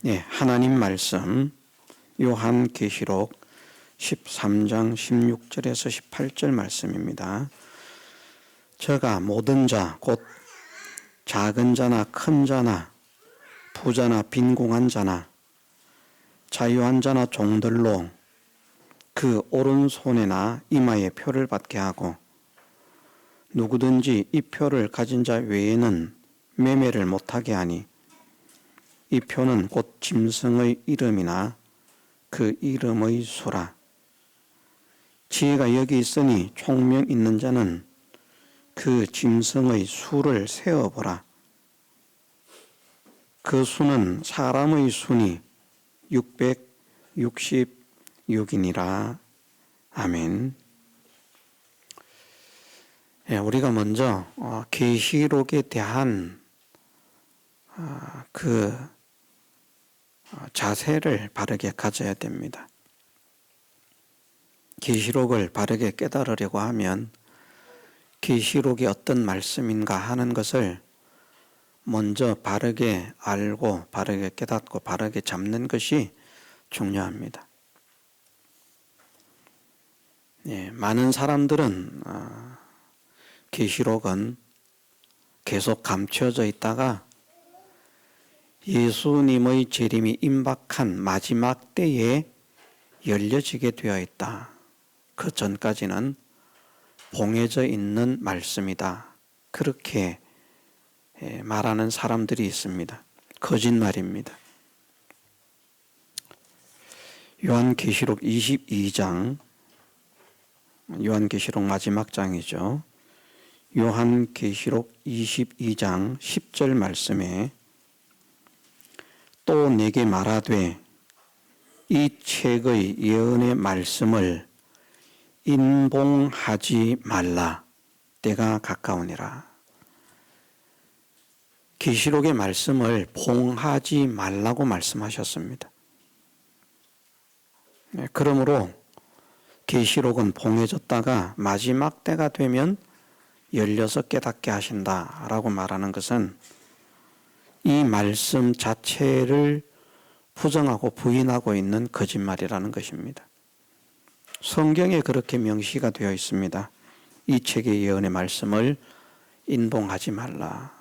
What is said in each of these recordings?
네, 하나님 말씀 요한계시록 13장 16절에서 18절 말씀입니다. 저가 모든 자, 곧 작은 자나 큰 자나 부자나 빈궁한 자나 자유한 자나 종들로 그 오른손에나 이마에 표를 받게 하고 누구든지 이 표를 가진 자 외에는 매매를 못하게 하니 이 표는 곧 짐승의 이름이나 그 이름의 수라. 지혜가 여기 있으니 총명 있는 자는 그 짐승의 수를 세어보라. 그 수는 사람의 수니 666이니라. 아멘. 우리가 먼저 계시록에 대한 그 자세를 바르게 가져야 됩니다. 계시록을 바르게 깨달으려고 하면 계시록이 어떤 말씀인가 하는 것을 먼저 바르게 알고 바르게 깨닫고 바르게 잡는 것이 중요합니다. 많은 사람들은 계시록은 계속 감춰져 있다가 예수님의 재림이 임박한 마지막 때에 열려지게 되어 있다. 그 전까지는 봉해져 있는 말씀이다. 그렇게 말하는 사람들이 있습니다. 거짓말입니다. 요한계시록 22장, 요한계시록 마지막 장이죠. 요한계시록 22장 10절 말씀에 또 내게 말하되 이 책의 예언의 말씀을 인봉하지 말라. 때가 가까우니라. 계시록의 말씀을 봉하지 말라고 말씀하셨습니다. 그러므로 계시록은 봉해졌다가 마지막 때가 되면 열려서 깨닫게 하신다라고 말하는 것은 이 말씀 자체를 부정하고 부인하고 있는 거짓말이라는 것입니다. 성경에 그렇게 명시가 되어 있습니다. 이 책의 예언의 말씀을 인봉하지 말라.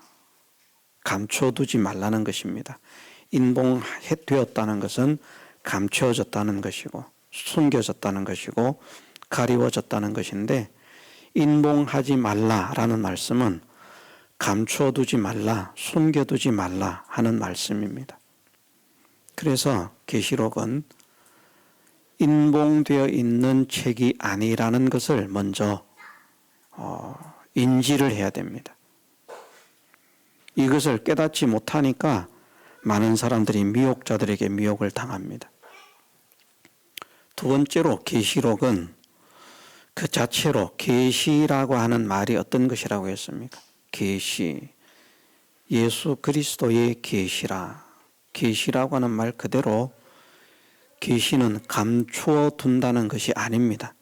감춰두지 말라는 것입니다. 인봉되었다는 것은 감춰졌다는 것이고 숨겨졌다는 것이고 가리워졌다는 것인데 인봉하지 말라라는 말씀은 감춰두지 말라, 숨겨두지 말라 하는 말씀입니다. 그래서 계시록은 인봉되어 있는 책이 아니라는 것을 먼저 인지를 해야 됩니다. 이것을 깨닫지 못하니까 많은 사람들이 미혹자들에게 미혹을 당합니다. 두 번째로 계시록은 그 자체로 계시라고 하는 말이 어떤 것이라고 했습니까? 계시, 예수 그리스도의 계시라. 계시라고 하는 말 그대로 계시는 감추어 둔다는 것이 아닙니다.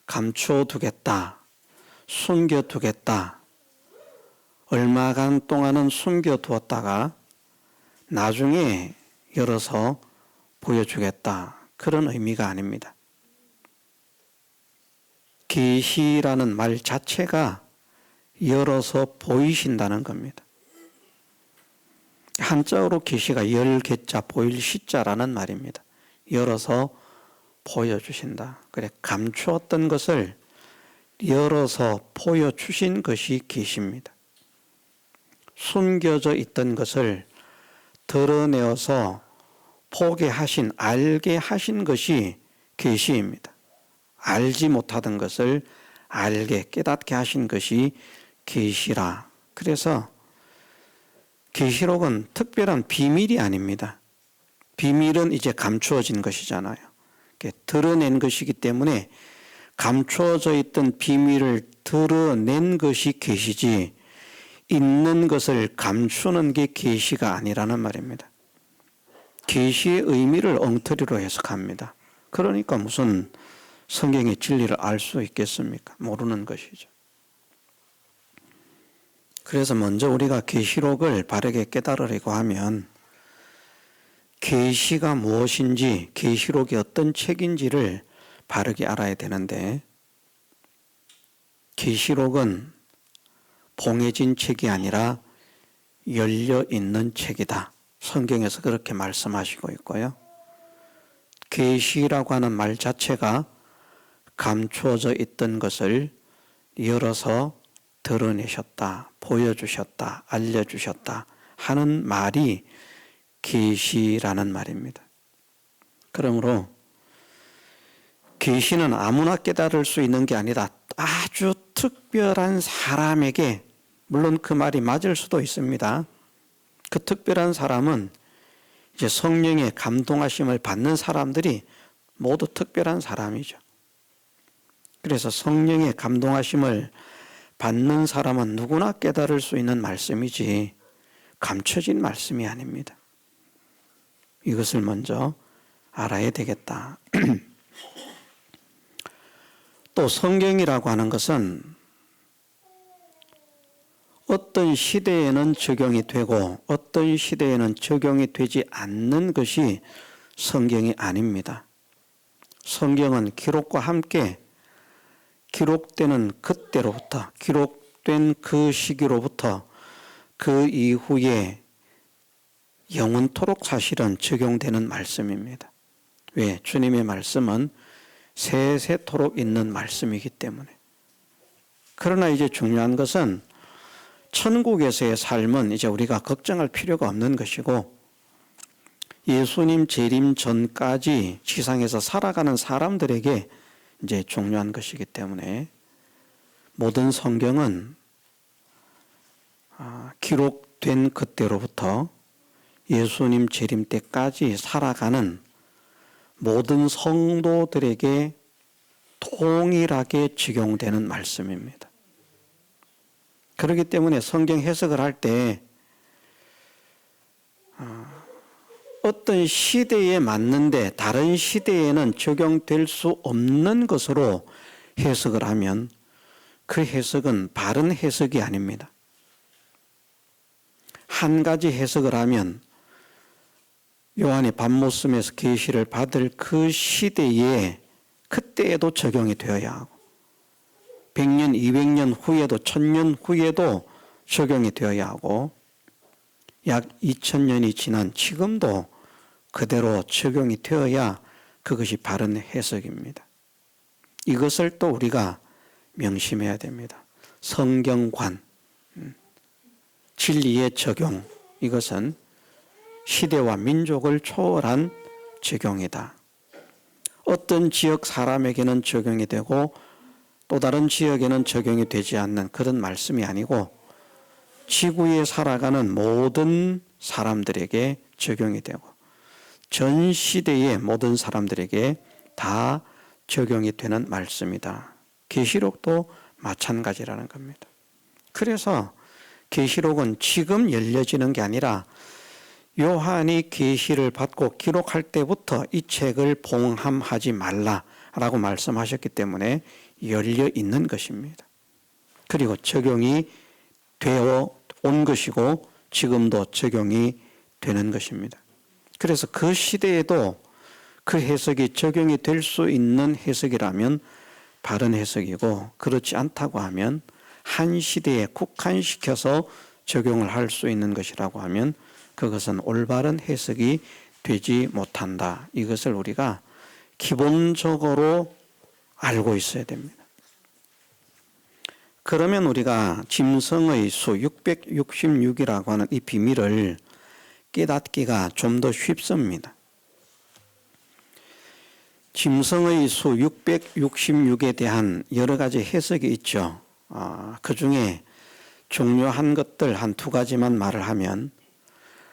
감추어 두겠다, 숨겨 두겠다, 얼마간 동안은 숨겨 두었다가 나중에 열어서 보여주겠다, 그런 의미가 아닙니다. 계시라는 말 자체가 열어서 보이신다는 겁니다. 한자어로 계시가 열개자 보일 시자라는 말입니다. 열어서 보여주신다. 그래, 감추었던 것을 열어서 보여주신 것이 계시입니다. 숨겨져 있던 것을 드러내어서 보게 하신, 알게 하신 것이 계시입니다. 알지 못하던 것을 알게, 깨닫게 하신 것이 계시라. 그래서 계시록은 특별한 비밀이 아닙니다. 비밀은 이제 감추어진 것이잖아요. 드러낸 것이기 때문에 감추어져 있던 비밀을 드러낸 것이 계시지 있는 것을 감추는 게 계시가 아니라는 말입니다. 계시의 의미를 엉터리로 해석합니다. 그러니까 무슨 성경의 진리를 알 수 있겠습니까? 모르는 것이죠. 그래서 먼저 우리가 계시록을 바르게 깨달으려고 하면 계시가 무엇인지, 계시록이 어떤 책인지를 바르게 알아야 되는데, 계시록은 봉해진 책이 아니라 열려 있는 책이다. 성경에서 그렇게 말씀하시고 있고요. 계시라고 하는 말 자체가 감추어져 있던 것을 열어서 드러내셨다, 보여주셨다, 알려주셨다 하는 말이 계시라는 말입니다. 그러므로 계시는 아무나 깨달을 수 있는 게 아니라 아주 특별한 사람에게, 물론 그 말이 맞을 수도 있습니다. 그 특별한 사람은 이제 성령의 감동하심을 받는 사람들이 모두 특별한 사람이죠. 그래서 성령의 감동하심을 받는 사람은 누구나 깨달을 수 있는 말씀이지 감춰진 말씀이 아닙니다. 이것을 먼저 알아야 되겠다. 또 성경이라고 하는 것은 어떤 시대에는 적용이 되고 어떤 시대에는 적용이 되지 않는 것이 성경이 아닙니다. 성경은 기록과 함께 기록되는 그때로부터, 기록된 그 시기로부터 그 이후에 영원토록 사실은 적용되는 말씀입니다. 왜? 주님의 말씀은 세세토록 있는 말씀이기 때문에. 그러나 이제 중요한 것은 천국에서의 삶은 이제 우리가 걱정할 필요가 없는 것이고, 예수님 재림 전까지 지상에서 살아가는 사람들에게 이제 중요한 것이기 때문에 모든 성경은 기록된 그때로부터 예수님 재림 때까지 살아가는 모든 성도들에게 동일하게 적용되는 말씀입니다. 그렇기 때문에 성경 해석을 할 때 어떤 시대에 맞는데 다른 시대에는 적용될 수 없는 것으로 해석을 하면 그 해석은 바른 해석이 아닙니다. 한 가지 해석을 하면 요한이 밤모섬에서 계시를 받을 그 시대에 그때에도 적용이 되어야 하고 100년, 200년 후에도 1000년 후에도 적용이 되어야 하고 약 2000년이 지난 지금도 그대로 적용이 되어야 그것이 바른 해석입니다. 이것을 또 우리가 명심해야 됩니다. 성경관, 진리의 적용, 이것은 시대와 민족을 초월한 적용이다. 어떤 지역 사람에게는 적용이 되고 또 다른 지역에는 적용이 되지 않는 그런 말씀이 아니고 지구에 살아가는 모든 사람들에게 적용이 되고 전 시대의 모든 사람들에게 다 적용이 되는 말씀이다. 계시록도 마찬가지라는 겁니다. 그래서 계시록은 지금 열려지는 게 아니라 요한이 계시를 받고 기록할 때부터 이 책을 봉함하지 말라라고 말씀하셨기 때문에 열려 있는 것입니다. 그리고 적용이 되어 온 것이고 지금도 적용이 되는 것입니다. 그래서 그 시대에도 그 해석이 적용이 될 수 있는 해석이라면 바른 해석이고 그렇지 않다고 하면 한 시대에 국한시켜서 적용을 할 수 있는 것이라고 하면 그것은 올바른 해석이 되지 못한다. 이것을 우리가 기본적으로 알고 있어야 됩니다. 그러면 우리가 짐승의 수 666이라고 하는 이 비밀을 깨닫기가 좀 더 쉽습니다. 짐승의 수 666에 대한 여러 가지 해석이 있죠. 그 중에 중요한 것들 한 두 가지만 말을 하면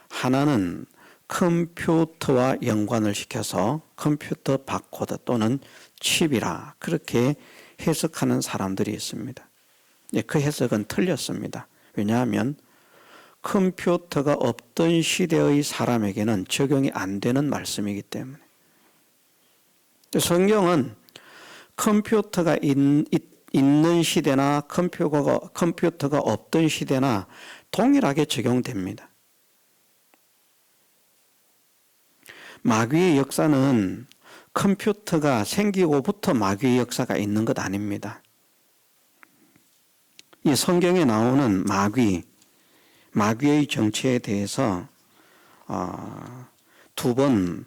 하나는 컴퓨터와 연관을 시켜서 컴퓨터 바코드 또는 칩이라 그렇게 해석하는 사람들이 있습니다. 그 해석은 틀렸습니다. 왜냐하면 컴퓨터가 없던 시대의 사람에게는 적용이 안 되는 말씀이기 때문에. 성경은 컴퓨터가 있는 시대나 컴퓨터가 없던 시대나 동일하게 적용됩니다. 마귀의 역사는 컴퓨터가 생기고부터 마귀의 역사가 있는 것 아닙니다. 이 성경에 나오는 마귀의 정체에 대해서 두 번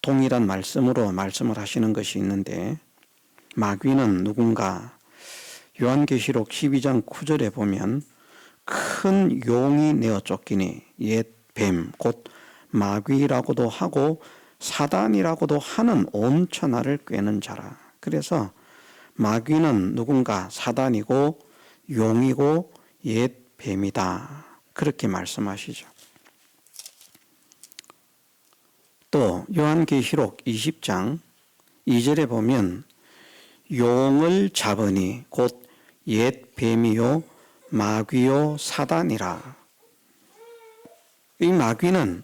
동일한 말씀으로 말씀을 하시는 것이 있는데, 마귀는 누군가 요한계시록 12장 9절에 보면 큰 용이 내어 쫓기니 옛 뱀 곧 마귀라고도 하고 사단이라고도 하는 온 천하를 꿰는 자라. 그래서 마귀는 누군가 사단이고 용이고 옛 뱀이다, 그렇게 말씀하시죠. 또 요한계시록 20장 2절에 보면 용을 잡으니 곧 옛 뱀이요 마귀요 사단이라. 이 마귀는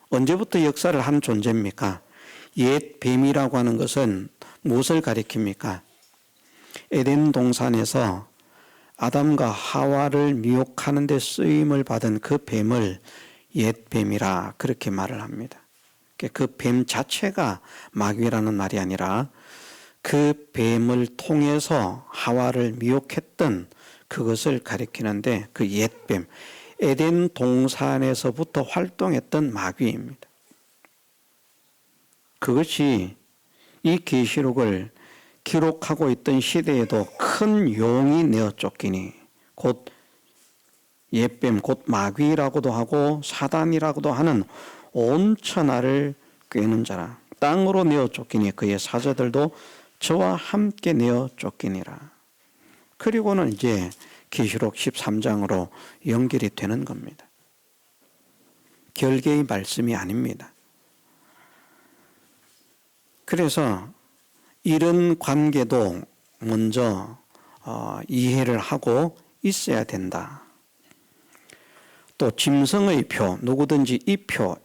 언제부터 역사를 한 존재입니까? 옛 뱀이라고 하는 것은 무엇을 가리킵니까? 에덴 동산에서 아담과 하와를 미혹하는 데 쓰임을 받은 그 뱀을 옛 뱀이라 그렇게 말을 합니다. 그 뱀 자체가 마귀라는 말이 아니라 그 뱀을 통해서 하와를 미혹했던 그것을 가리키는데, 그 옛 뱀, 에덴 동산에서부터 활동했던 마귀입니다. 그것이 이 계시록을 기록하고 있던 시대에도 큰 용이 내어 쫓기니 곧 옛뱀 곧 마귀라고도 하고 사단이라고도 하는 온 천하를 꿰는 자라. 땅으로 내어 쫓기니 그의 사자들도 저와 함께 내어 쫓기니라. 그리고는 이제 계시록 13장으로 연결이 되는 겁니다. 결계의 말씀이 아닙니다. 그래서 이런 관계도 먼저 이해를 하고 있어야 된다. 또 짐승의 표, 누구든지 이 표,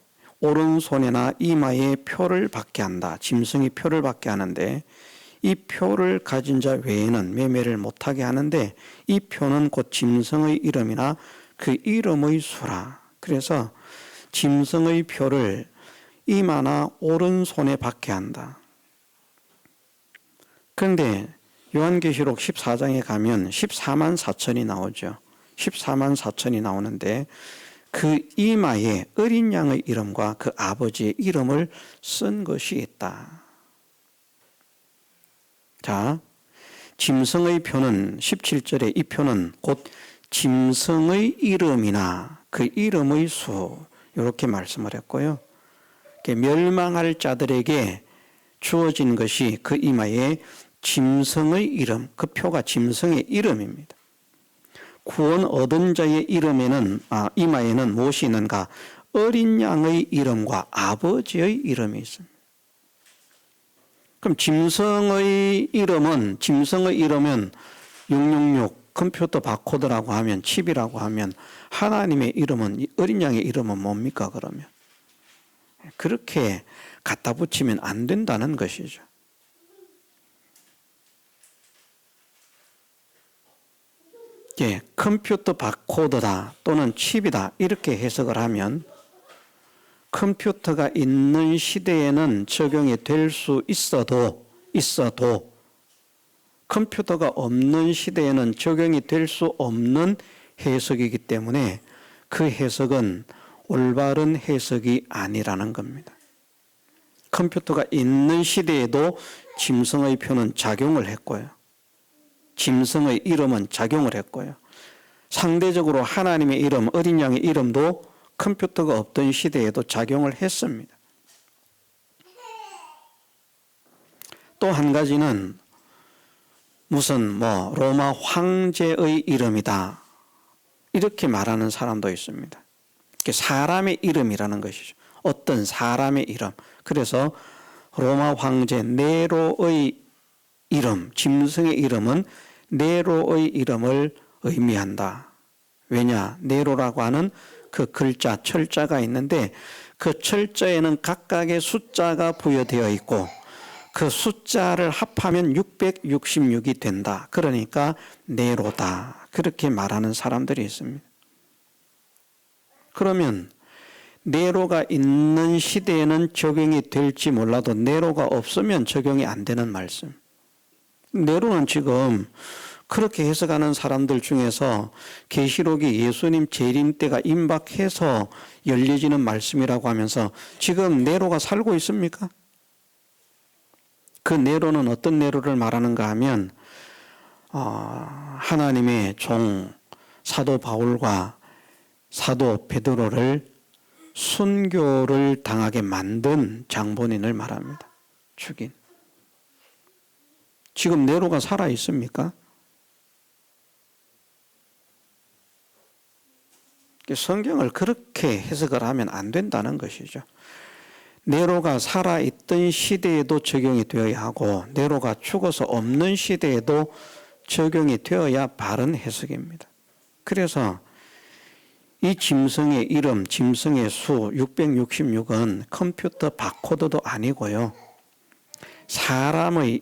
오른손이나 이마에 표를 받게 한다. 짐승이 표를 받게 하는데, 이 표를 가진 자 외에는 매매를 못하게 하는데, 이 표는 곧 짐승의 이름이나 그 이름의 수라. 그래서 짐승의 표를 이마나 오른손에 받게 한다. 그런데 요한계시록 14장에 가면 14만 4천이 나오죠. 14만 4천이 나오는데 그 이마에 어린 양의 이름과 그 아버지의 이름을 쓴 것이 있다. 자, 짐승의 표는 17절에 이 표는 곧 짐승의 이름이나 그 이름의 수, 이렇게 말씀을 했고요. 멸망할 자들에게 주어진 것이 그 이마에 짐승의 이름, 그 표가 짐승의 이름입니다. 구원 얻은 자의 이름에는 이마에는 무엇이 있는가? 어린 양의 이름과 아버지의 이름이 있습니다. 그럼 짐승의 이름은 666 컴퓨터 바코드라고 하면, 칩이라고 하면, 하나님의 이름은, 어린 양의 이름은 뭡니까 그러면? 그렇게 갖다 붙이면 안 된다는 것이죠. 예, 컴퓨터 바코드다 또는 칩이다 이렇게 해석을 하면 컴퓨터가 있는 시대에는 적용이 될 수 있어도 컴퓨터가 없는 시대에는 적용이 될 수 없는 해석이기 때문에 그 해석은 올바른 해석이 아니라는 겁니다. 컴퓨터가 있는 시대에도 짐승의 표는 작용을 했고요. 짐승의 이름은 작용을 했고요. 상대적으로 하나님의 이름, 어린 양의 이름도 컴퓨터가 없던 시대에도 작용을 했습니다. 또 한 가지는 무슨 로마 황제의 이름이다 이렇게 말하는 사람도 있습니다. 사람의 이름이라는 것이죠. 어떤 사람의 이름. 그래서 로마 황제 네로의 이름, 짐승의 이름은 네로의 이름을 의미한다. 왜냐? 네로라고 하는 그 글자, 철자가 있는데 그 철자에는 각각의 숫자가 부여되어 있고 그 숫자를 합하면 666이 된다. 그러니까 네로다. 그렇게 말하는 사람들이 있습니다. 그러면 네로가 있는 시대에는 적용이 될지 몰라도 네로가 없으면 적용이 안 되는 말씀. 네로는 지금 그렇게 해석하는 사람들 중에서 계시록이 예수님 재림 때가 임박해서 열려지는 말씀이라고 하면서 지금 네로가 살고 있습니까? 그 네로는 어떤 네로를 말하는가 하면 하나님의 종 사도 바울과 사도 베드로를 순교를 당하게 만든 장본인을 말합니다. 죽인. 지금 네로가 살아 있습니까? 성경을 그렇게 해석을 하면 안 된다는 것이죠. 네로가 살아있던 시대에도 적용이 되어야 하고 네로가 죽어서 없는 시대에도 적용이 되어야 바른 해석입니다. 그래서 이 짐승의 이름, 짐승의 수 666은 컴퓨터 바코드도 아니고요. 사람의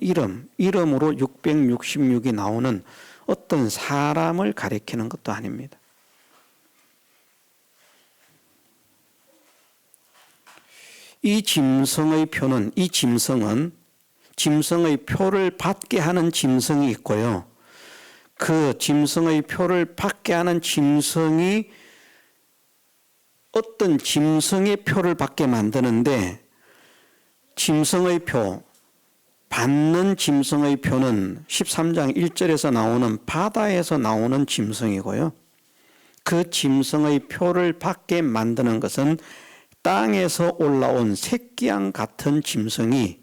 이름으로 666이 나오는 어떤 사람을 가리키는 것도 아닙니다. 이 짐승의 표는, 이 짐승은 짐승의 표를 받게 하는 짐승이 있고요. 그 짐승의 표를 받게 하는 짐승이 어떤 짐승의 표를 받게 만드는데 짐승의 표, 받는 짐승의 표는 13장 1절에서 나오는 바다에서 나오는 짐승이고요. 그 짐승의 표를 받게 만드는 것은 땅에서 올라온 새끼양 같은 짐승이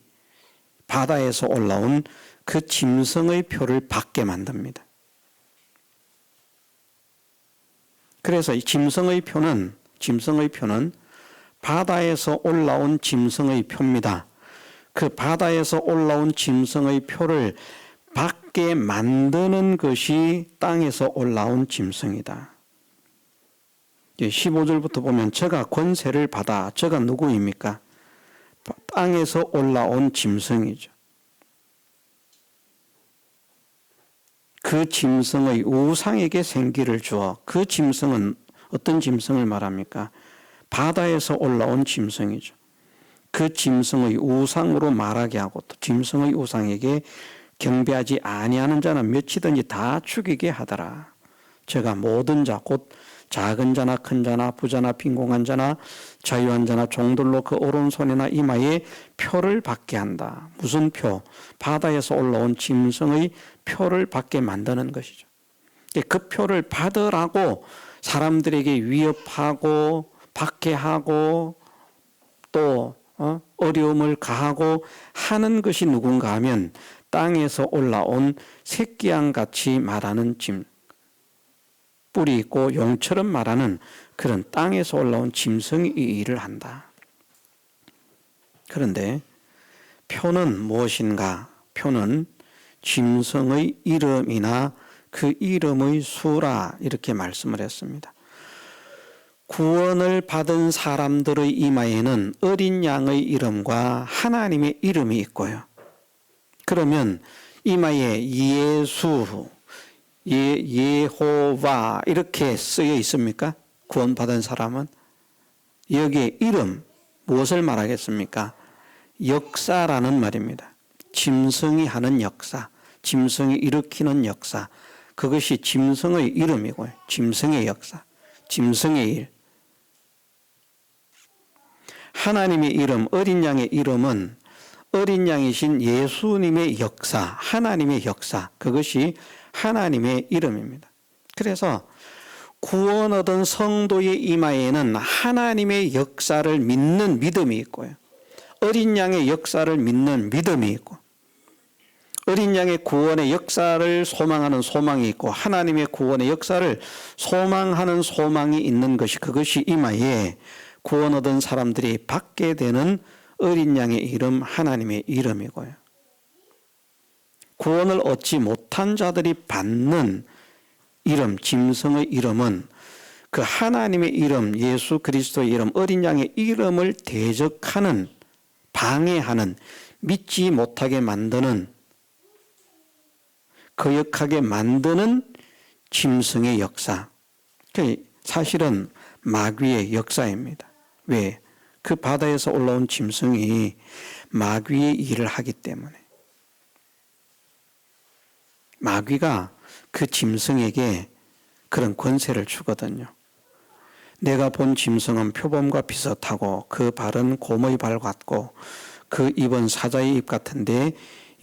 바다에서 올라온 그 짐승의 표를 받게 만듭니다. 그래서 이 짐승의 표는 바다에서 올라온 짐승의 표입니다. 그 바다에서 올라온 짐승의 표를 받게 만드는 것이 땅에서 올라온 짐승이다. 15절부터 보면 저가 권세를 받아, 저가 누구입니까? 땅에서 올라온 짐승이죠. 그 짐승의 우상에게 생기를 주어, 그 짐승은 어떤 짐승을 말합니까? 바다에서 올라온 짐승이죠. 그 짐승의 우상으로 말하게 하고 또 짐승의 우상에게 경배하지 아니하는 자는 몇이든지 다 죽이게 하더라. 제가 모든 자, 곧 작은 자나 큰 자나 부자나 빈곤한 자나 자유한 자나 종들로 그 오른손이나 이마에 표를 받게 한다. 무슨 표? 바다에서 올라온 짐승의 표를 받게 만드는 것이죠. 그 표를 받으라고 사람들에게 위협하고 박해하고 또 어려움을 가하고 하는 것이 누군가 하면 땅에서 올라온 새끼양같이 말하는 뿔이 있고 용처럼 말하는 그런 땅에서 올라온 짐승이 이 일을 한다. 그런데 표는 무엇인가? 표는 짐승의 이름이나 그 이름의 수라 이렇게 말씀을 했습니다. 구원을 받은 사람들의 이마에는 어린 양의 이름과 하나님의 이름이 있고요. 그러면 이마에 예수, 예호와 이렇게 쓰여 있습니까? 구원받은 사람은 여기에 이름 무엇을 말하겠습니까? 역사라는 말입니다. 짐승이 하는 역사, 짐승이 일으키는 역사, 그것이 짐승의 이름이고요. 짐승의 역사, 짐승의 일. 하나님의 이름, 어린 양의 이름은 어린 양이신 예수님의 역사, 하나님의 역사, 그것이 하나님의 이름입니다. 그래서 구원 얻은 성도의 이마에는 하나님의 역사를 믿는 믿음이 있고요. 어린 양의 역사를 믿는 믿음이 있고 어린 양의 구원의 역사를 소망하는 소망이 있고 하나님의 구원의 역사를 소망하는 소망이 있는 것이 그것이 이마에 구원 얻은 사람들이 받게 되는 어린 양의 이름 하나님의 이름이고요. 구원을 얻지 못한 자들이 받는 이름, 짐승의 이름은 그 하나님의 이름, 예수 그리스도의 이름, 어린 양의 이름을 대적하는, 방해하는, 믿지 못하게 만드는, 거역하게 만드는 짐승의 역사. 사실은 마귀의 역사입니다. 왜? 그 바다에서 올라온 짐승이 마귀의 일을 하기 때문에. 마귀가 그 짐승에게 그런 권세를 주거든요. 내가 본 짐승은 표범과 비슷하고 그 발은 곰의 발 같고 그 입은 사자의 입 같은데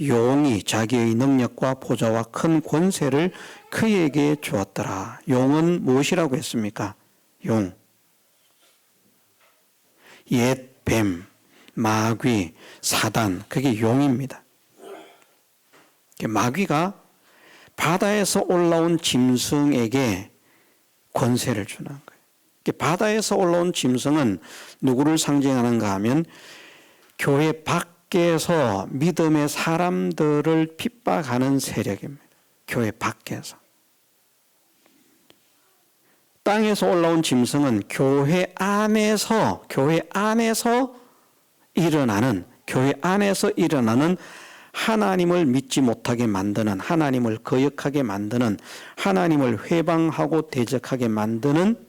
용이 자기의 능력과 보좌와 큰 권세를 그에게 주었더라. 용은 무엇이라고 했습니까? 용. 옛 뱀, 마귀, 사단, 그게 용입니다. 마귀가 바다에서 올라온 짐승에게 권세를 주는 거예요. 바다에서 올라온 짐승은 누구를 상징하는가 하면 교회 밖에서 믿음의 사람들을 핍박하는 세력입니다. 교회 밖에서. 땅에서 올라온 짐승은 교회 안에서 일어나는 하나님을 믿지 못하게 만드는, 하나님을 거역하게 만드는, 하나님을 회방하고 대적하게 만드는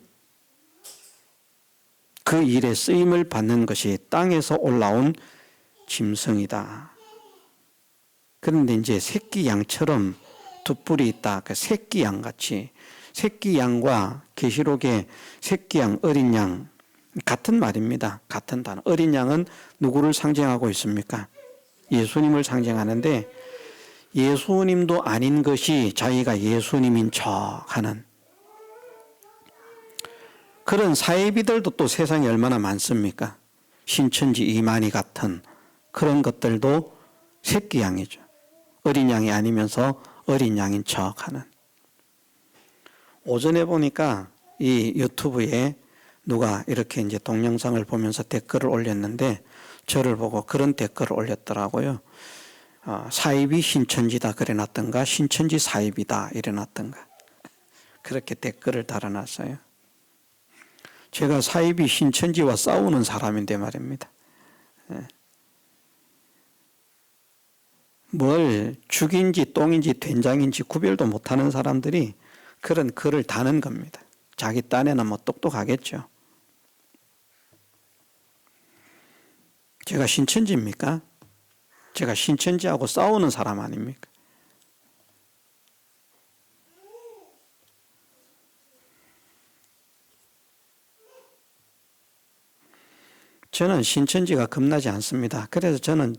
그 일에 쓰임을 받는 것이 땅에서 올라온 짐승이다. 그런데 이제 새끼 양처럼 두 뿔이 있다. 그 새끼 양같이, 새끼 양과 계시록의 새끼 양, 어린 양 같은 말입니다. 같은 단어. 어린 양은 누구를 상징하고 있습니까? 예수님을 상징하는데 예수님도 아닌 것이 자기가 예수님인 척하는 그런 사이비들도 또 세상에 얼마나 많습니까? 신천지 이만희 같은 그런 것들도 새끼 양이죠. 어린 양이 아니면서 어린 양인 척하는. 오전에 보니까 이 유튜브에 누가 이렇게 이제 동영상을 보면서 댓글을 올렸는데 저를 보고 그런 댓글을 올렸더라고요. 사입이 신천지다 그래놨던가 신천지 사입이다 이래놨던가 그렇게 댓글을 달아놨어요. 제가 사입이 신천지와 싸우는 사람인데 말입니다. 뭘 죽인지 똥인지 된장인지 구별도 못하는 사람들이 그런 글을 다는 겁니다. 자기 딴에는 뭐 똑똑하겠죠. 제가 신천지입니까? 제가 신천지하고 싸우는 사람 아닙니까? 저는 신천지가 겁나지 않습니다. 그래서 저는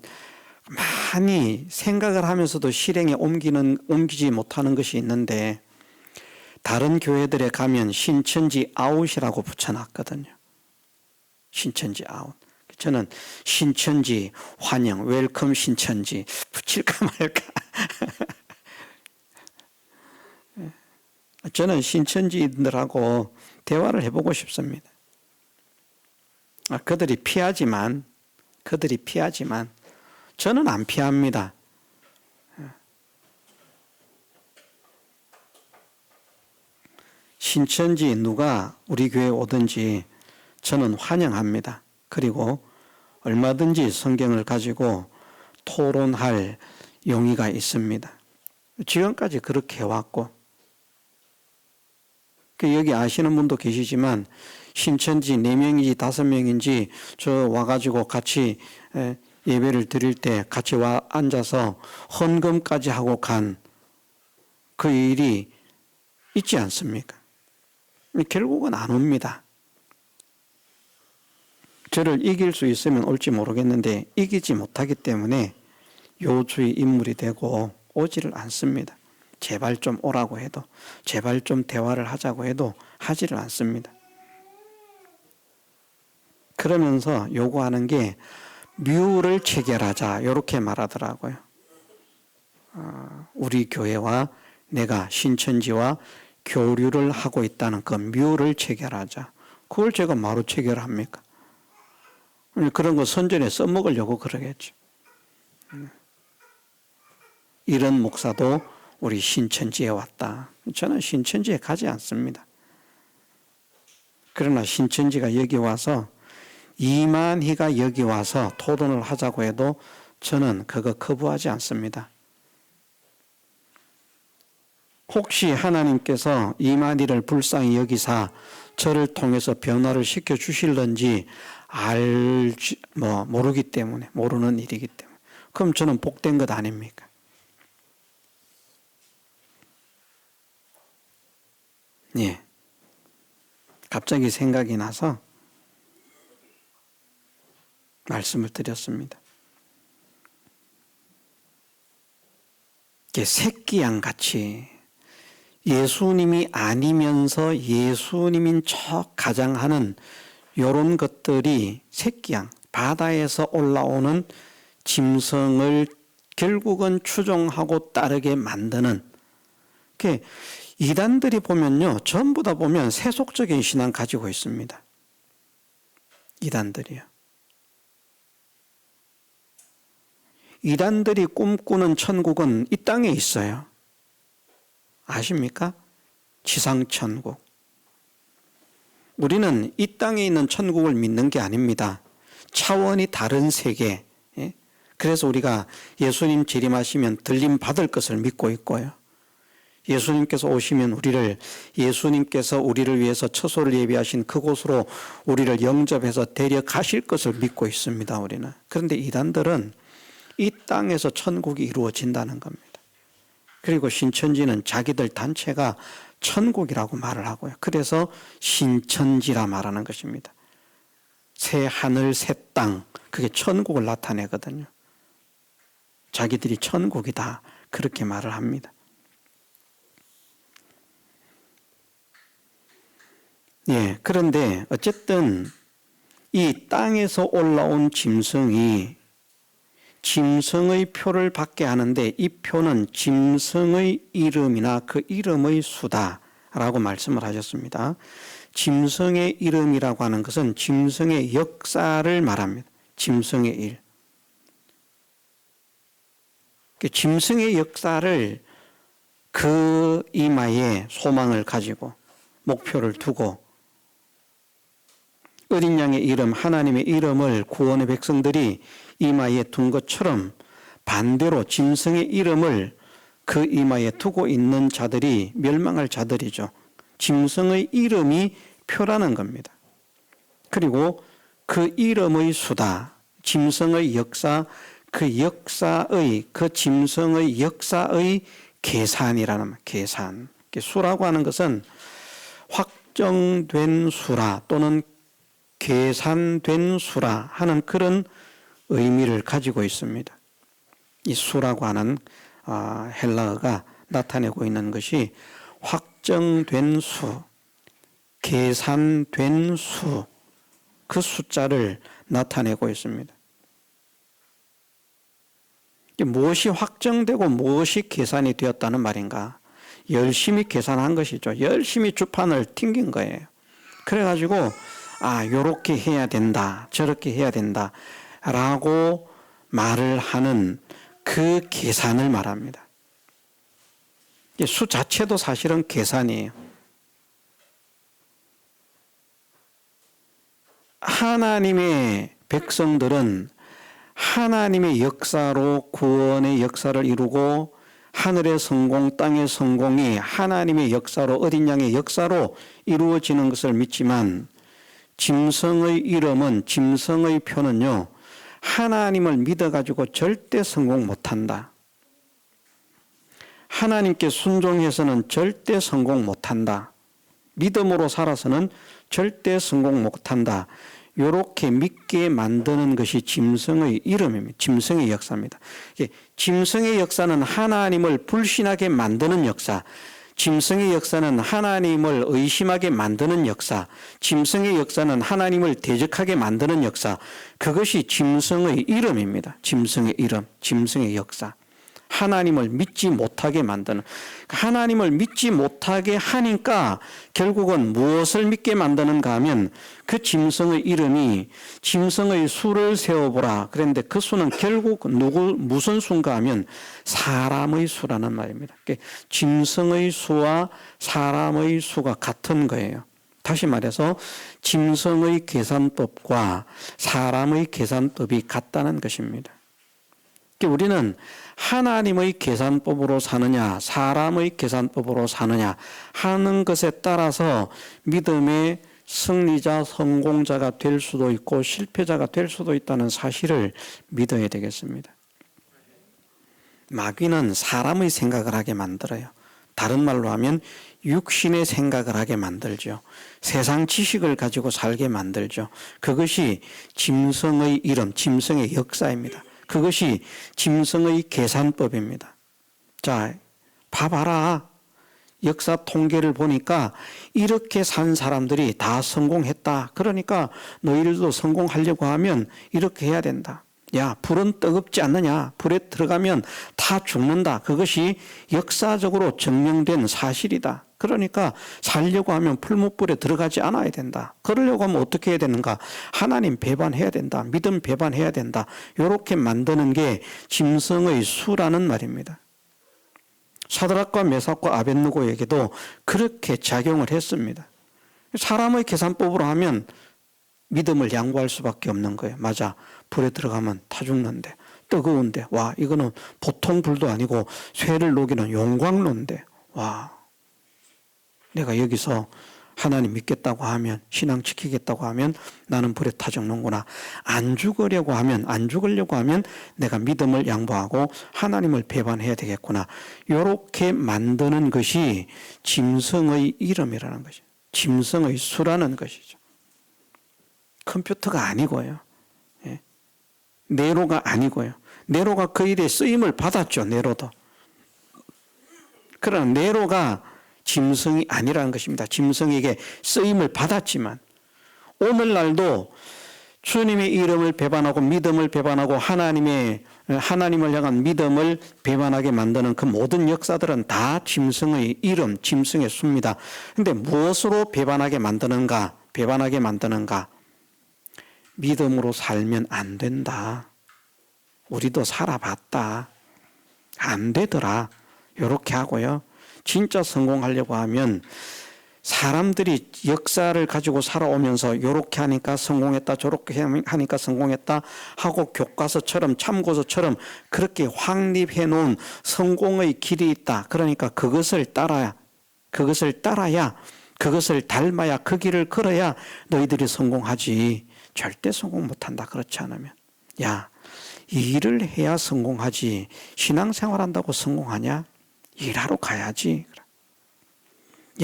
많이 생각을 하면서도 실행에 옮기지 못하는 것이 있는데 다른 교회들에 가면 신천지 아웃이라고 붙여놨거든요. 신천지 아웃. 저는 신천지 환영, 웰컴 신천지 붙일까 말까. 저는 신천지인들하고 대화를 해보고 싶습니다. 그들이 피하지만 저는 안 피합니다. 신천지 누가 우리 교회에 오든지 저는 환영합니다. 그리고 얼마든지 성경을 가지고 토론할 용의가 있습니다. 지금까지 그렇게 해왔고 여기 아시는 분도 계시지만 신천지 4명인지 5명인지 저 와가지고 같이 예배를 드릴 때 같이 와 앉아서 헌금까지 하고 간 그 일이 있지 않습니까? 결국은 안 옵니다. 저를 이길 수 있으면 올지 모르겠는데 이기지 못하기 때문에 요주의 인물이 되고 오지를 않습니다. 제발 좀 오라고 해도 제발 좀 대화를 하자고 해도 하지를 않습니다. 그러면서 요구하는 게 뮤를 체결하자 이렇게 말하더라고요. 우리 교회와 내가 신천지와 교류를 하고 있다는 그 뮤를 체결하자. 그걸 제가 바로 체결합니까? 그런 거 선전에 써먹으려고 그러겠죠. 이런 목사도 우리 신천지에 왔다. 저는 신천지에 가지 않습니다. 그러나 신천지가 여기 와서 이만희가 여기 와서 토론을 하자고 해도 저는 그거 거부하지 않습니다. 혹시 하나님께서 이만희를 불쌍히 여기사 저를 통해서 변화를 시켜 주실런지 모르기 때문에, 모르는 일이기 때문에. 그럼 저는 복된 것 아닙니까? 예. 갑자기 생각이 나서 말씀을 드렸습니다. 새끼양 같이 예수님이 아니면서 예수님인 척 가장하는 이런 것들이 새끼양, 바다에서 올라오는 짐승을 결국은 추종하고 따르게 만드는, 이단들이 보면요, 전부 다 보면 세속적인 신앙 가지고 있습니다. 이단들이요. 이단들이 꿈꾸는 천국은 이 땅에 있어요. 아십니까? 지상천국. 우리는 이 땅에 있는 천국을 믿는 게 아닙니다. 차원이 다른 세계. 그래서 우리가 예수님 재림하시면 들림 받을 것을 믿고 있고요. 예수님께서 오시면 예수님께서 우리를 위해서 처소를 예비하신 그곳으로 우리를 영접해서 데려가실 것을 믿고 있습니다. 우리는. 그런데 이단들은 이 땅에서 천국이 이루어진다는 겁니다. 그리고 신천지는 자기들 단체가 천국이라고 말을 하고요. 그래서 신천지라 말하는 것입니다. 새 하늘 새 땅, 그게 천국을 나타내거든요. 자기들이 천국이다, 그렇게 말을 합니다. 그런데 어쨌든 이 땅에서 올라온 짐승이 짐승의 표를 받게 하는데, 이 표는 짐승의 이름이나 그 이름의 수다라고 말씀을 하셨습니다. 짐승의 이름이라고 하는 것은 짐승의 역사를 말합니다. 짐승의 일. 짐승의 역사를 그 이마에 소망을 가지고 목표를 두고 어린 양의 이름, 하나님의 이름을 구원의 백성들이 이마에 둔 것처럼 반대로 짐승의 이름을 그 이마에 두고 있는 자들이 멸망할 자들이죠. 짐승의 이름이 표라는 겁니다. 그리고 그 이름의 수다, 짐승의 역사, 그 짐승의 역사의 계산이라는 계산. 수라고 하는 것은 확정된 수라 또는 계산된 수라 하는 그런 의미를 가지고 있습니다. 이 수라고 하는 헬라어가 나타내고 있는 것이 확정된 수, 계산된 수, 그 숫자를 나타내고 있습니다. 무엇이 확정되고 무엇이 계산이 되었다는 말인가? 열심히 계산한 것이죠. 열심히 주판을 튕긴 거예요. 그래가지고 요렇게 해야 된다, 저렇게 해야 된다 라고 말을 하는 그 계산을 말합니다. 수 자체도 사실은 계산이에요. 하나님의 백성들은 하나님의 역사로 구원의 역사를 이루고 하늘의 성공, 땅의 성공이 하나님의 역사로, 어린 양의 역사로 이루어지는 것을 믿지만, 짐승의 이름은, 짐승의 표는요, 하나님을 믿어가지고 절대 성공 못한다. 하나님께 순종해서는 절대 성공 못한다. 믿음으로 살아서는 절대 성공 못한다. 이렇게 믿게 만드는 것이 짐승의 이름입니다. 짐승의 역사입니다. 짐승의 역사는 하나님을 불신하게 만드는 역사, 짐승의 역사는 하나님을 의심하게 만드는 역사, 짐승의 역사는 하나님을 대적하게 만드는 역사, 그것이 짐승의 이름입니다. 짐승의 이름, 짐승의 역사. 하나님을 믿지 못하게 만드는, 하나님을 믿지 못하게 하니까 결국은 무엇을 믿게 만드는가 하면 그 짐승의 이름이 짐승의 수를 세워보라. 그런데 그 수는 결국 무슨 수인가 하면 사람의 수라는 말입니다. 짐승의 수와 사람의 수가 같은 거예요. 다시 말해서 짐승의 계산법과 사람의 계산법이 같다는 것입니다. 우리는 하나님의 계산법으로 사느냐, 사람의 계산법으로 사느냐 하는 것에 따라서 믿음의 승리자, 성공자가 될 수도 있고 실패자가 될 수도 있다는 사실을 믿어야 되겠습니다. 마귀는 사람의 생각을 하게 만들어요. 다른 말로 하면 육신의 생각을 하게 만들죠. 세상 지식을 가지고 살게 만들죠. 그것이 짐승의 이름, 짐승의 역사입니다. 그것이 짐승의 계산법입니다. 자, 봐봐라. 역사 통계를 보니까 이렇게 산 사람들이 다 성공했다. 그러니까 너희들도 성공하려고 하면 이렇게 해야 된다. 야, 불은 뜨겁지 않느냐? 불에 들어가면 다 죽는다. 그것이 역사적으로 증명된 사실이다. 그러니까 살려고 하면 풀무불에 들어가지 않아야 된다. 그러려고 하면 어떻게 해야 되는가? 하나님 배반해야 된다. 믿음 배반해야 된다. 이렇게 만드는 게 짐승의 수라는 말입니다. 사드락과 메삭과 아벳느고에게도 그렇게 작용을 했습니다. 사람의 계산법으로 하면 믿음을 양보할 수밖에 없는 거예요. 맞아. 불에 들어가면 타 죽는데, 뜨거운데, 와, 이거는 보통 불도 아니고 쇠를 녹이는 용광로인데, 와, 내가 여기서 하나님 믿겠다고 하면, 신앙 지키겠다고 하면 나는 불에 타 죽는구나. 안 죽으려고 하면 내가 믿음을 양보하고 하나님을 배반해야 되겠구나. 이렇게 만드는 것이 짐승의 이름이라는 것이죠. 짐승의 수라는 것이죠. 컴퓨터가 아니고요. 예. 네로가 아니고요. 네로가 그 일에 쓰임을 받았죠. 네로도. 그러나 네로가 짐승이 아니라는 것입니다. 짐승에게 쓰임을 받았지만 오늘날도 주님의 이름을 배반하고 믿음을 배반하고 하나님을 향한 믿음을 배반하게 만드는 그 모든 역사들은 다 짐승의 이름, 짐승의 수입니다. 그런데 무엇으로 배반하게 만드는가? 믿음으로 살면 안 된다. 우리도 살아봤다. 안 되더라. 이렇게 하고요. 진짜 성공하려고 하면 사람들이 역사를 가지고 살아오면서 이렇게 하니까 성공했다, 저렇게 하니까 성공했다 하고 교과서처럼 참고서처럼 그렇게 확립해 놓은 성공의 길이 있다. 그러니까 그것을 따라야, 그것을 닮아야, 그 길을 걸어야 너희들이 성공하지. 절대 성공 못한다. 그렇지 않으면. 야, 이 일을 해야 성공하지. 신앙생활 한다고 성공하냐? 일하러 가야지.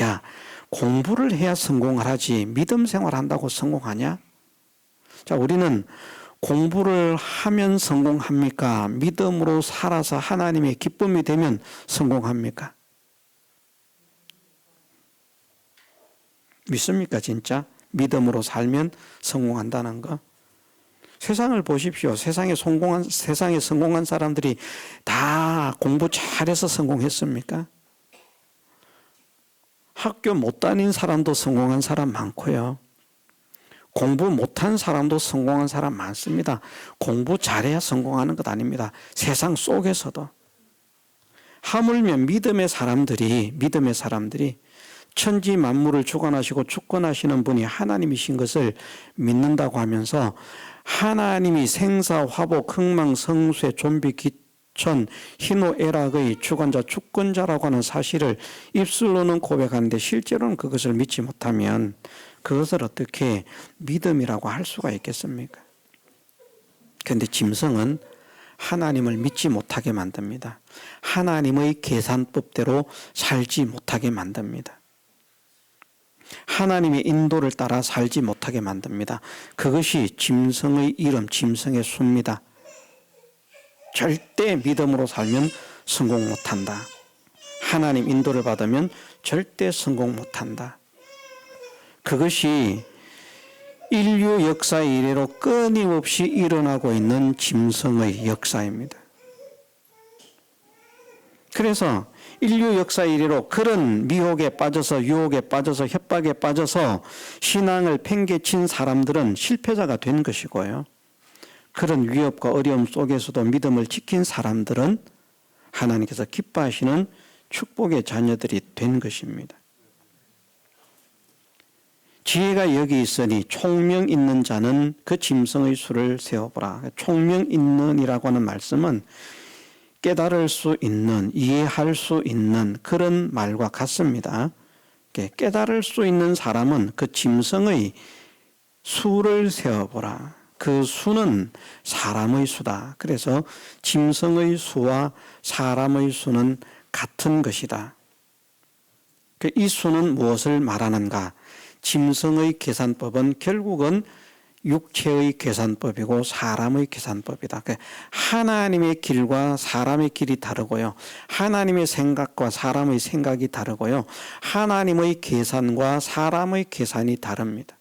야, 공부를 해야 성공을 하지. 믿음 생활 한다고 성공하냐? 자, 우리는 공부를 하면 성공합니까? 믿음으로 살아서 하나님의 기쁨이 되면 성공합니까? 믿습니까, 진짜? 믿음으로 살면 성공한다는 거. 세상을 보십시오. 세상에 성공한 사람들이 다 공부 잘해서 성공했습니까? 학교 못 다닌 사람도 성공한 사람 많고요. 공부 못한 사람도 성공한 사람 많습니다. 공부 잘해야 성공하는 것 아닙니다. 세상 속에서도. 하물며 믿음의 사람들이 천지 만물을 주관하시고 주권하시는 분이 하나님이신 것을 믿는다고 하면서 하나님이 생사, 화복, 흥망, 성쇠, 존비, 기천, 희노애락의 주관자, 주권자라고 하는 사실을 입술로는 고백하는데 실제로는 그것을 믿지 못하면 그것을 어떻게 믿음이라고 할 수가 있겠습니까? 그런데 짐승은 하나님을 믿지 못하게 만듭니다. 하나님의 계산법대로 살지 못하게 만듭니다. 하나님의 인도를 따라 살지 못하게 만듭니다. 그것이 짐승의 이름, 짐승의 수입니다. 절대 믿음으로 살면 성공 못한다. 하나님 인도를 받으면 절대 성공 못한다. 그것이 인류 역사 이래로 끊임없이 일어나고 있는 짐승의 역사입니다. 그래서 인류 역사 이래로 그런 미혹에 빠져서 유혹에 빠져서 협박에 빠져서 신앙을 팽개친 사람들은 실패자가 된 것이고요. 그런 위협과 어려움 속에서도 믿음을 지킨 사람들은 하나님께서 기뻐하시는 축복의 자녀들이 된 것입니다. 지혜가 여기 있으니 총명 있는 자는 그 짐승의 수를 세어보라. 총명 있는이라고 하는 말씀은 깨달을 수 있는, 이해할 수 있는 그런 말과 같습니다. 깨달을 수 있는 사람은 그 짐승의 수를 세어보라. 그 수는 사람의 수다. 그래서 짐승의 수와 사람의 수는 같은 것이다. 이 수는 무엇을 말하는가? 짐승의 계산법은 결국은 육체의 계산법이고 사람의 계산법이다. 하나님의 길과 사람의 길이 다르고요. 하나님의 생각과 사람의 생각이 다르고요. 하나님의 계산과 사람의 계산이 다릅니다.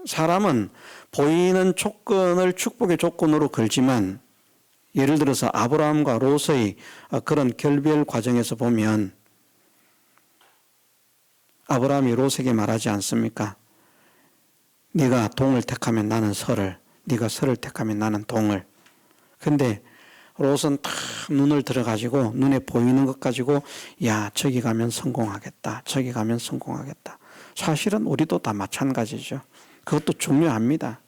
사람은 보이는 조건을 축복의 조건으로 걸지만, 예를 들어서 아브라함과 롯의 그런 결별 과정에서 보면 아브라함이 롯에게 말하지 않습니까? 네가 동을 택하면 나는 설을, 네가 설을 택하면 나는 동을. 근데 롯은 탁 눈을 들어가지고 눈에 보이는 것 가지고 야, 저기 가면 성공하겠다, 저기 가면 성공하겠다. 사실은 우리도 다 마찬가지죠. 그것도 중요합니다.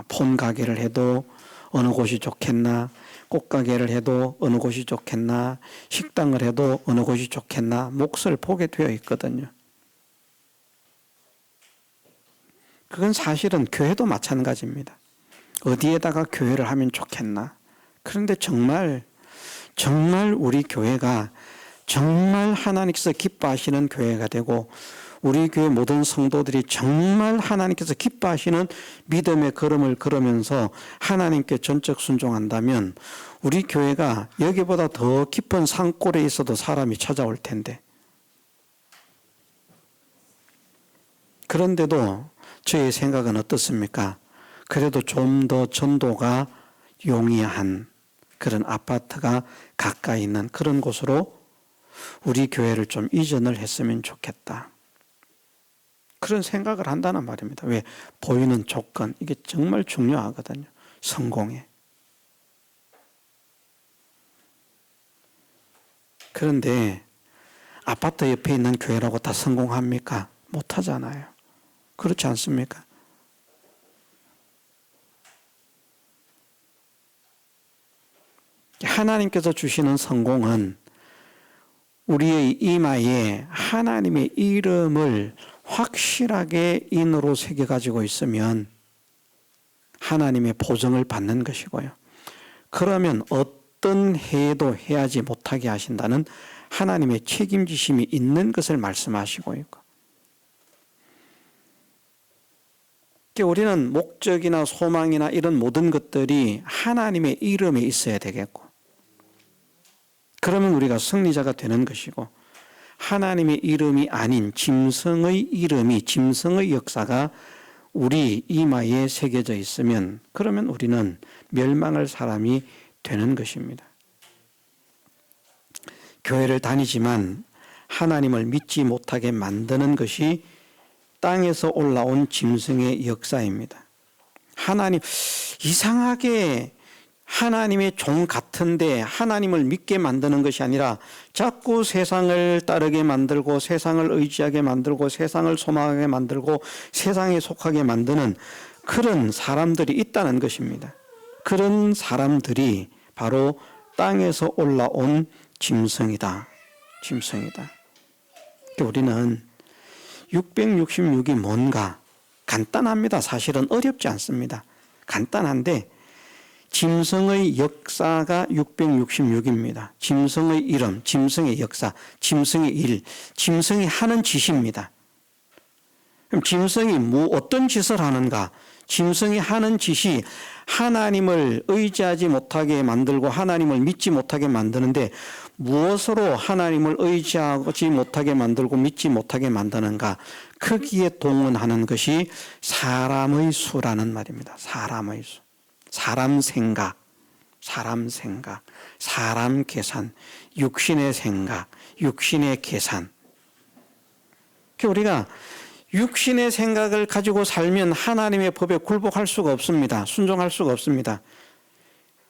폰 가게를 해도 어느 곳이 좋겠나, 꽃가게를 해도 어느 곳이 좋겠나, 식당을 해도 어느 곳이 좋겠나, 몫을 보게 되어 있거든요. 그건 사실은 교회도 마찬가지입니다. 어디에다가 교회를 하면 좋겠나. 그런데 정말 우리 교회가 정말 하나님께서 기뻐하시는 교회가 되고, 우리 교회 모든 성도들이 정말 하나님께서 기뻐하시는 믿음의 걸음을 걸으면서 하나님께 전적 순종한다면 우리 교회가 여기보다 더 깊은 산골에 있어도 사람이 찾아올 텐데, 그런데도 저의 생각은 어떻습니까? 그래도 좀 더 전도가 용이한 그런 아파트가 가까이 있는 그런 곳으로 우리 교회를 좀 이전을 했으면 좋겠다. 그런 생각을 한다는 말입니다. 왜? 보이는 조건, 이게 정말 중요하거든요. 성공에. 그런데 아파트 옆에 있는 교회라고 다 성공합니까? 못하잖아요. 그렇지 않습니까? 하나님께서 주시는 성공은 우리의 이마에 하나님의 이름을 확실하게 인으로 새겨가지고 있으면 하나님의 보증을 받는 것이고요. 그러면 어떤 해도 해야지 못하게 하신다는 하나님의 책임지심이 있는 것을 말씀하시고 있고, 우리는 목적이나 소망이나 이런 모든 것들이 하나님의 이름에 있어야 되겠고, 그러면 우리가 승리자가 되는 것이고, 하나님의 이름이 아닌 짐승의 이름이, 짐승의 역사가 우리 이마에 새겨져 있으면 그러면 우리는 멸망할 사람이 되는 것입니다. 교회를 다니지만 하나님을 믿지 못하게 만드는 것이 땅에서 올라온 짐승의 역사입니다. 하나님, 이상하게 하나님의 종 같은데 하나님을 믿게 만드는 것이 아니라 자꾸 세상을 따르게 만들고 세상을 의지하게 만들고 세상을 소망하게 만들고 세상에 속하게 만드는 그런 사람들이 있다는 것입니다. 그런 사람들이 바로 땅에서 올라온 짐승이다. 짐승이다. 우리는 666이 뭔가 간단합니다. 사실은 어렵지 않습니다. 간단한데 짐승의 역사가 666입니다. 짐승의 이름, 짐승의 역사, 짐승의 일, 짐승이 하는 짓입니다. 그럼 짐승이 어떤 짓을 하는가? 짐승이 하는 짓이 하나님을 의지하지 못하게 만들고 하나님을 믿지 못하게 만드는데, 무엇으로 하나님을 의지하지 못하게 만들고 믿지 못하게 만드는가? 거기에 동원하는 것이 사람의 수라는 말입니다. 사람의 수. 사람 생각, 사람 계산, 육신의 생각, 육신의 계산. 우리가 육신의 생각을 가지고 살면 하나님의 법에 굴복할 수가 없습니다. 순종할 수가 없습니다.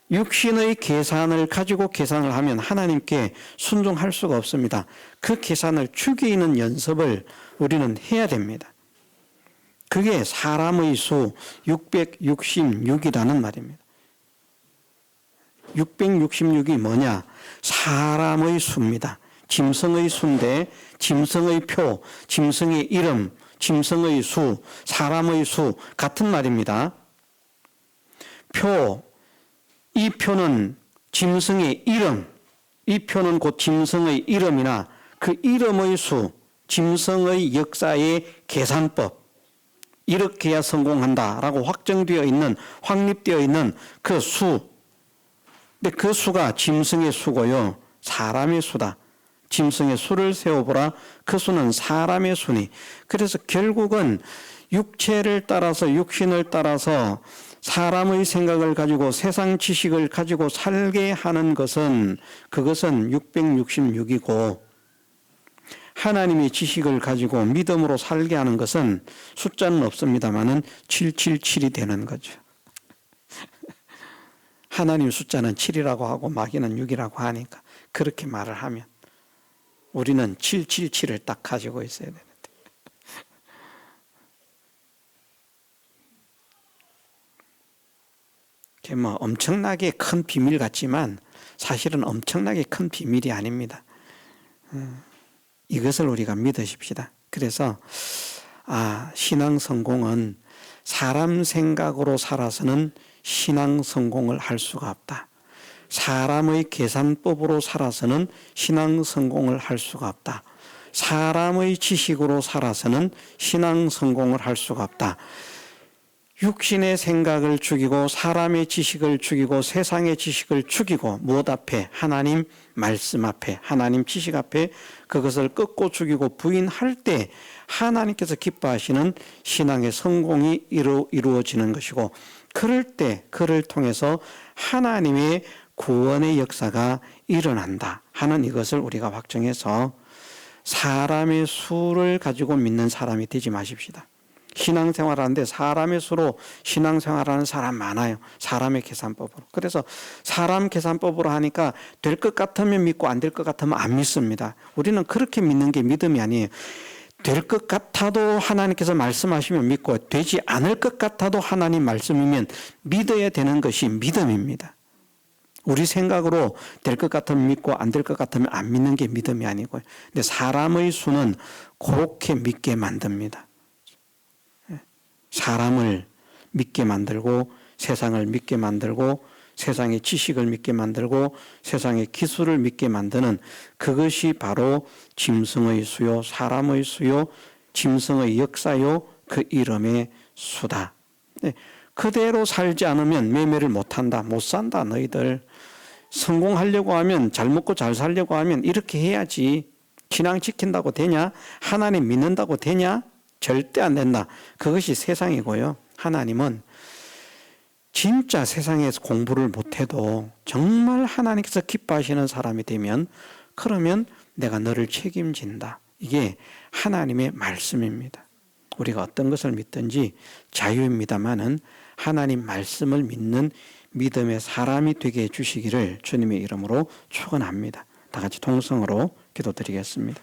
육신의 계산을 가지고 계산을 하면 하나님께 순종할 수가 없습니다. 그 계산을 죽이는 연습을 우리는 해야 됩니다. 그게 사람의 수 666이라는 말입니다. 666이 뭐냐? 사람의 수입니다. 짐승의 수인데 짐승의 표, 짐승의 이름, 짐승의 수, 사람의 수 같은 말입니다. 표, 이 표는 짐승의 이름, 이 표는 곧 짐승의 이름이나 그 이름의 수, 짐승의 역사의 계산법, 이렇게 해야 성공한다라고 확정되어 있는, 확립되어 있는 그 수. 근데 그 수가 짐승의 수고요, 사람의 수다. 짐승의 수를 세워보라. 그 수는 사람의 수니. 그래서 결국은 육체를 따라서, 육신을 따라서 사람의 생각을 가지고 세상 지식을 가지고 살게 하는 것은, 그것은 666이고, 하나님의 지식을 가지고 믿음으로 살게 하는 것은 숫자는 없습니다만은 777이 되는 거죠. 하나님 숫자는 7이라고 하고 마귀는 6이라고 하니까 그렇게 말을 하면 우리는 777을 딱 가지고 있어야 되는데. 그게 뭐 엄청나게 큰 비밀 같지만 사실은 엄청나게 큰 비밀이 아닙니다. 이것을 우리가 믿으십시다. 그래서 신앙 성공은 사람 생각으로 살아서는 신앙 성공을 할 수가 없다. 사람의 계산법으로 살아서는 신앙 성공을 할 수가 없다. 사람의 지식으로 살아서는 신앙 성공을 할 수가 없다. 육신의 생각을 죽이고 사람의 지식을 죽이고 세상의 지식을 죽이고 무엇 앞에? 하나님 말씀 앞에, 하나님 지식 앞에 그것을 꺾고 죽이고 부인할 때 하나님께서 기뻐하시는 신앙의 성공이 이루어지는 것이고, 그럴 때 그를 통해서 하나님의 구원의 역사가 일어난다 하는 이것을 우리가 확정해서 사람의 수를 가지고 믿는 사람이 되지 마십시다. 신앙생활하는데 사람의 수로 신앙생활하는 사람 많아요. 사람의 계산법으로. 그래서 사람 계산법으로 하니까 될 것 같으면 믿고 안 될 것 같으면 안 믿습니다. 우리는 그렇게 믿는 게 믿음이 아니에요. 될 것 같아도 하나님께서 말씀하시면 믿고, 되지 않을 것 같아도 하나님 말씀이면 믿어야 되는 것이 믿음입니다. 우리 생각으로 될 것 같으면 믿고 안 될 것 같으면 안 믿는 게 믿음이 아니고요. 근데 사람의 수는 그렇게 믿게 만듭니다. 사람을 믿게 만들고 세상을 믿게 만들고 세상의 지식을 믿게 만들고 세상의 기술을 믿게 만드는, 그것이 바로 짐승의 수요, 사람의 수요, 짐승의 역사요, 그 이름의 수다. 그대로 살지 않으면 매매를 못한다. 못 산다. 너희들 성공하려고 하면, 잘 먹고 잘 살려고 하면 이렇게 해야지. 신앙 지킨다고 되냐? 하나님 믿는다고 되냐? 절대 안 된다. 그것이 세상이고요. 하나님은 진짜 세상에서 공부를 못해도 정말 하나님께서 기뻐하시는 사람이 되면, 그러면 내가 너를 책임진다. 이게 하나님의 말씀입니다. 우리가 어떤 것을 믿든지 자유입니다마는 하나님 말씀을 믿는 믿음의 사람이 되게 해주시기를 주님의 이름으로 축원합니다. 다 같이 통성으로 기도드리겠습니다.